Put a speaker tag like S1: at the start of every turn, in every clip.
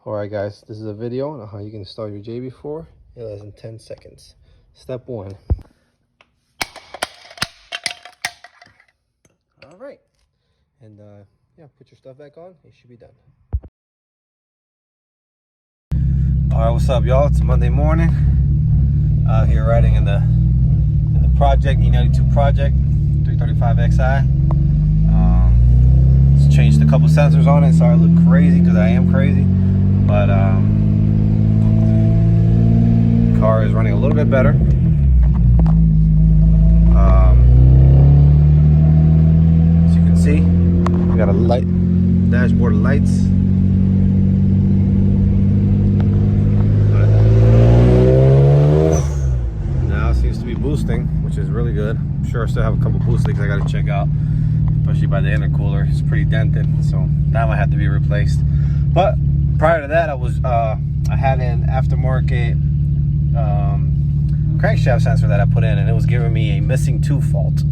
S1: Alright guys, this is a video on how you can install your JB4 in less than 10 seconds. Step 1. Alright. And yeah, put your stuff back on. It should be done. Alright, what's up y'all? It's Monday morning. Out here riding in the project, E92 project, 335xi. Just changed a couple sensors on it. Sorry I look crazy because I am crazy. But car is running a little bit better. As you can see, we got a light dashboard lights. Now it seems to be boosting, which is really good. I'm sure I still have a couple boost leaks I got to check out, especially by the intercooler. It's pretty dented, so that might have to be replaced. But prior to that, I had an aftermarket crankshaft sensor that I put in, and it was giving me a missing tooth fault. So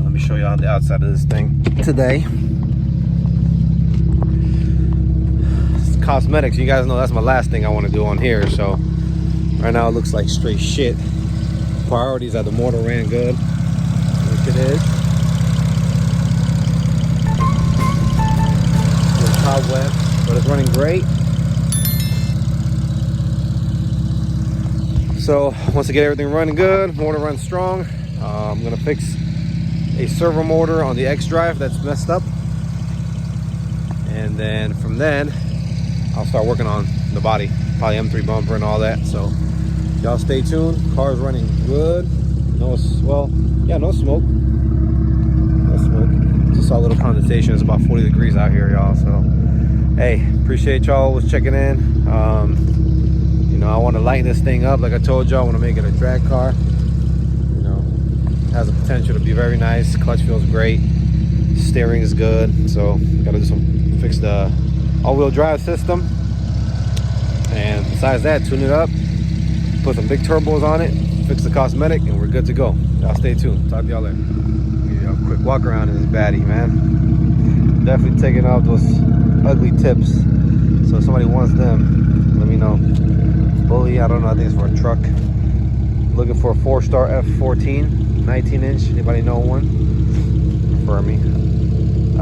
S1: let me show you on the outside of this thing today. It's cosmetics. You guys know that's my last thing I want to do on here. So right now it looks like straight shit. Priorities are the motor ran good, which it is. Cobweb, but it's running great. So once I get everything running good, motor runs strong, I'm gonna fix a servo motor on the X drive that's messed up, and then from then I'll start working on the body, probably M3 bumper and all that. So y'all stay tuned. Car's running good. No smoke. No smoke. Just saw a little condensation. It's about 40 degrees out here, y'all. So hey, appreciate y'all always checking in. You know, I want to lighten this thing up. Like I told y'all, I want to make it a drag car. You know, it has the potential to be very nice. Clutch feels great. Steering is good. So got to do some, fix the all-wheel drive system. And besides that, tune it up, put some big turbos on it, fix the cosmetic, and we're good to go. Y'all stay tuned. Talk to y'all later. Give you a quick walk around in this baddie, man. Definitely taking off those ugly tips. So if somebody wants them, let me know. Bully, I don't know, I think it's for a truck. Looking for a 4-star F14 19-inch. Anybody know one? For me.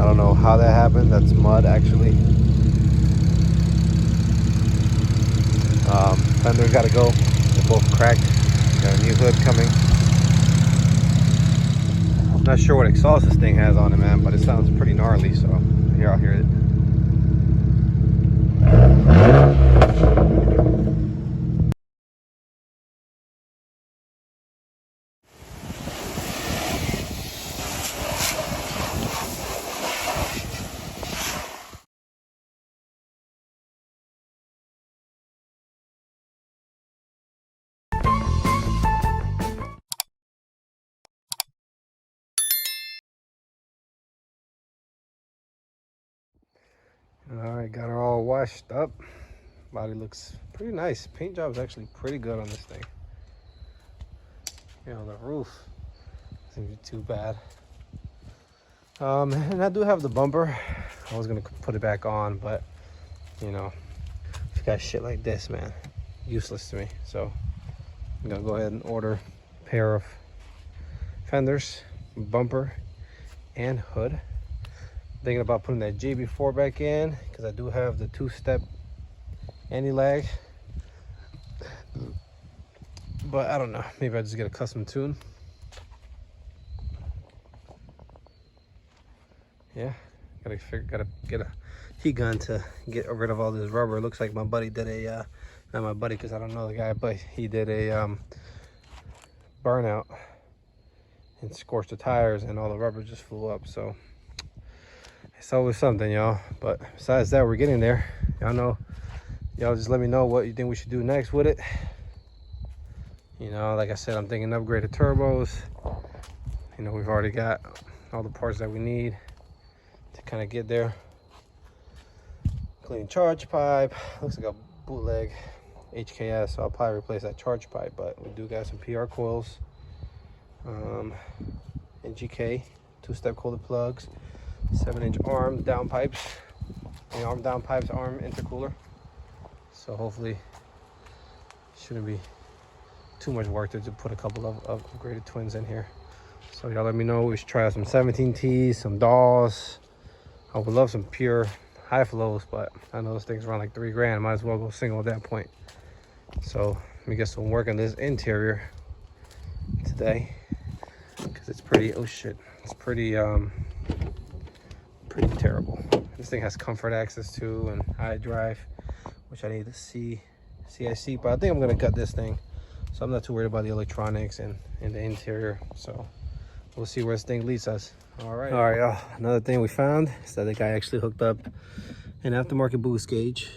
S1: I don't know how that happened. That's mud actually. Fenders gotta go. They're both cracked. Got a new hood coming. I'm not sure what exhaust this thing has on it, man, but it sounds pretty gnarly. So here, I'll hear it. All right, got her all washed up. Body looks pretty nice. Paint job is actually pretty good on this thing. You know, the roof isn't too bad. And I do have the bumper. I was gonna put it back on, but you know, you got shit like this, man, useless to me. So I'm gonna go ahead and order a pair of fenders, bumper, and hood. Thinking about putting that JB4 back in because I do have the 2-step anti-lag, but I don't know, maybe I just get a custom tune. Yeah, gotta get a heat gun to get rid of all this rubber. It looks like my buddy did a not my buddy because I don't know the guy, but he did a burnout and scorched the tires and all the rubber just flew up. So it's always something, y'all. But besides that, we're getting there. Y'all know, y'all just let me know what you think we should do next with it. You know, like I said, I'm thinking upgrade the turbos. You know, we've already got all the parts that we need to kind of get there. Clean charge pipe. Looks like a bootleg HKS, so I'll probably replace that charge pipe, but we do got some PR coils, NGK, 2-step coated plugs, 7-inch arm down pipes, the arm down pipes, arm intercooler. So hopefully shouldn't be too much work to put a couple of upgraded twins in here. So y'all let me know. We should try out some 17Ts, some DAWs. I would love some pure high flows, but I know those things around like $3 grand. Might as well go single at that point. So let me get some work on this interior today, because it's pretty, oh shit, it's pretty pretty terrible. This thing has comfort access too and iDrive, which I need to see CIC, but I think I'm gonna cut this thing, so I'm not too worried about the electronics and the interior. So we'll see where this thing leads us. All right, y'all. Another thing we found is that the guy actually hooked up an aftermarket boost gauge,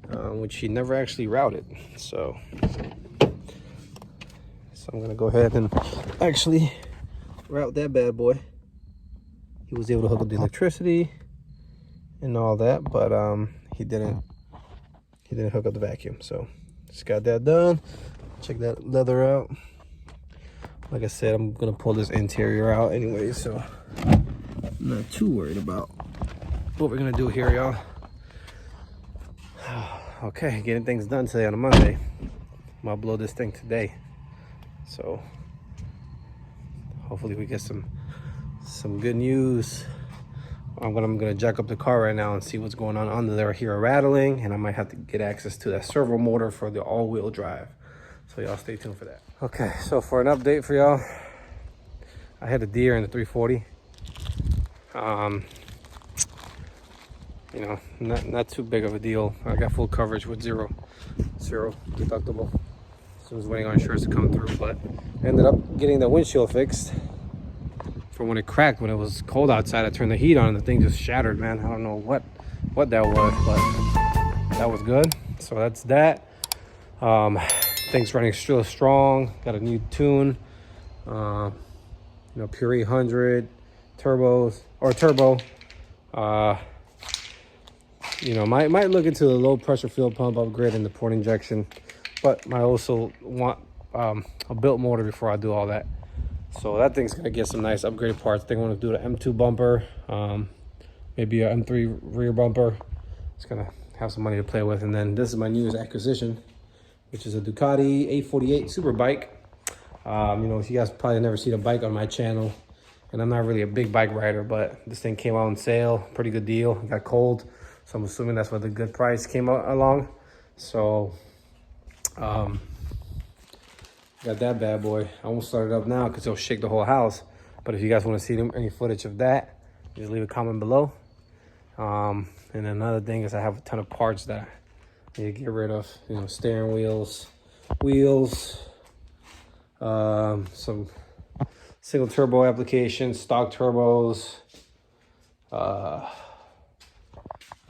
S1: which he never actually routed. So I'm gonna go ahead and actually route that bad boy. He was able to hook up the electricity and all that, but he didn't hook up the vacuum. So just got that done. Check that leather out. Like I said, I'm gonna pull this interior out anyway, so I'm not too worried about what we're gonna do here, y'all. Okay, getting things done today on a Monday. I'm gonna blow this thing today, so hopefully we get some good news. I'm gonna jack up the car right now and see what's going on under there. I hear a rattling, and I might have to get access to that servo motor for the all-wheel drive. So y'all stay tuned for that. Okay, so for an update for y'all, I had a deer in the 340. You know, not too big of a deal. I got full coverage with zero deductible. So I was waiting on insurance to come through, but I ended up getting the windshield fixed. For when it cracked, when it was cold outside, I turned the heat on and the thing just shattered, man. I don't know what that was, but that was good. So that's that. Thing's running still strong. Got a new tune. You know, pure 800 turbos or turbo. You know, might look into the low pressure fuel pump upgrade and the port injection, but I also want a built motor before I do all that. So that thing's gonna get some nice upgraded parts. I think I want to do the M2 bumper, maybe a M3 rear bumper. It's gonna have some money to play with. And then this is my newest acquisition, which is a Ducati 848 super bike. You know, you guys probably never seen a bike on my channel, and I'm not really a big bike rider, but this thing came out on sale, pretty good deal. It got cold, so I'm assuming that's where the good price came out along. So got that bad boy. I won't start it up now because it'll shake the whole house. But if you guys want to see any footage of that, just leave a comment below. And another thing is I have a ton of parts that I need to get rid of. You know, steering wheels, some single turbo applications, stock turbos. I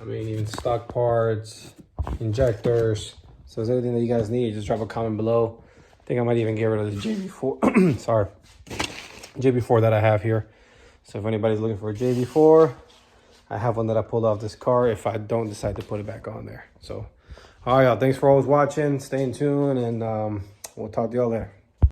S1: mean, even stock parts, injectors. So if there's anything that you guys need, just drop a comment below. I think I might even get rid of the JB4. Sorry, JB4 that I have here. So if anybody's looking for a JB4, I have one that I pulled off this car if I don't decide to put it back on there. So, all right, y'all. Thanks for always watching. Stay in tune, and we'll talk to y'all later.